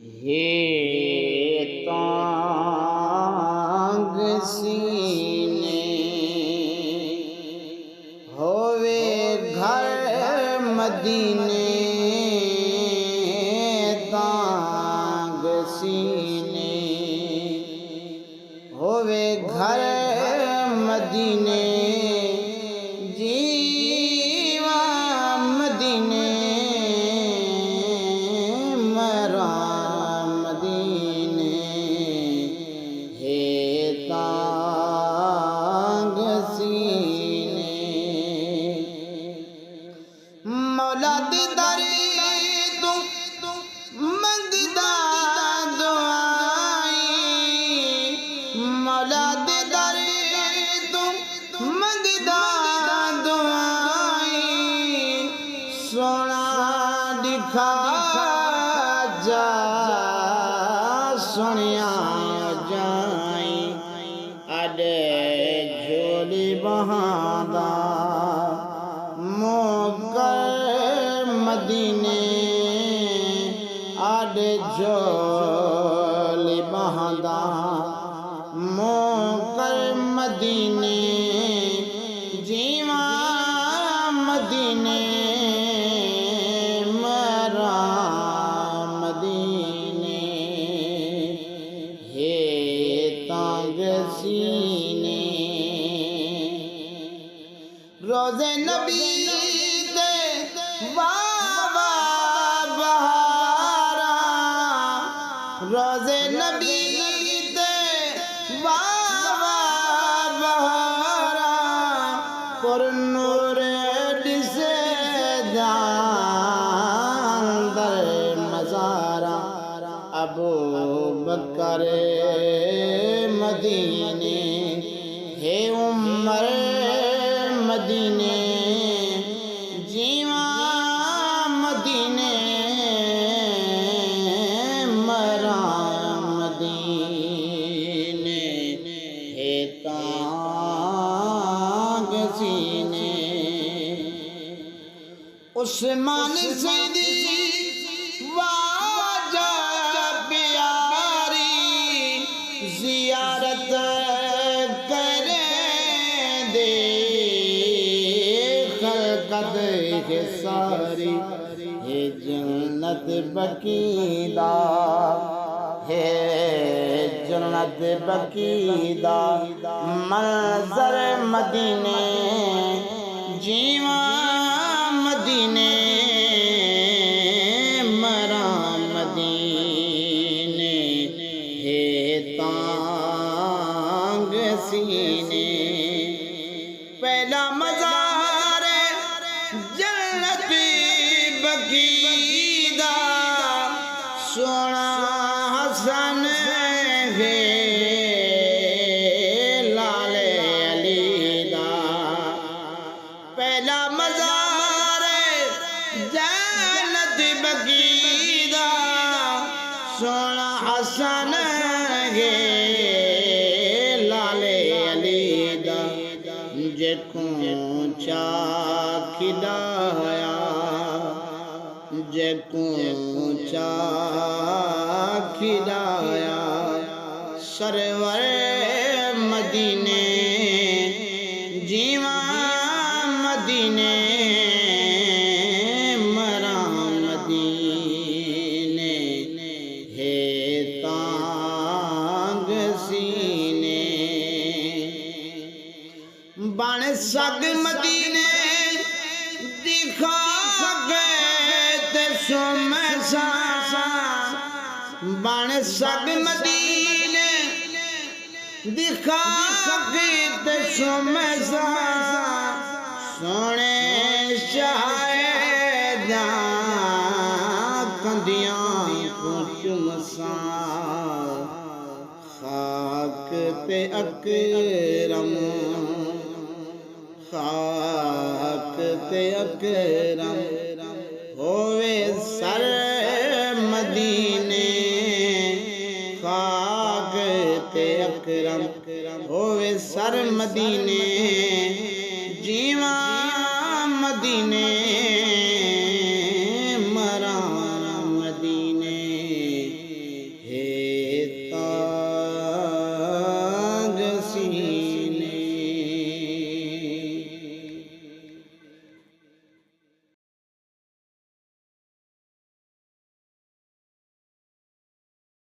یہ تانگ سینے ہووے گھر مدینے، تانگ سینے ہووے گھر مدینے، مولا دی داری تو منگدا دعائیں، مولا دی داری تو منگدا دعائیں، سونا دکھا جا سنیا جائیں، اڈے جھولی بہاندا موکر مدینے، اڈ جھولی بہاندا موکر مدینے، جیواں مدینے مرا مدینے، ہے تانگ سینے روزے نبی روزے نبی تے بہارا، پر نور دسے جاندر مزارا، ابو بکر مدینے ہے عمر مدینے، جیواں مدینے عثمان سیدی واجہ پیاری، زیارت کرے دے خلقت ہے ساری، ہے جنت بقیدہ، ہے جنت بقیدہ منظر مدینے، جیواں مدینے مرا مدینے، ہے تانگ سینے، پہلا مزار جنت بقیدہ، سونا حسن ہے لال علی دا، پہلا مزار جنت بقیدہ، سونا حسن ہے لال علی دا، جکوں چا کھلایا، جکوں چا کھلایا، سرور مدینے، جیواں مدینے مرا مدینے، ہے تانگ سینے، بن سگ مدینے دکھا گئے تے سم سا، بن سگ مدینے دکھا گئے تے سم سا، سونے شاہداں کندیاں چم سا، خاک تے اکرم، خاک تے اکرم ہووے سر مدینے، خاک تے اکرم ہووے سر مدینے، جیواں مدینے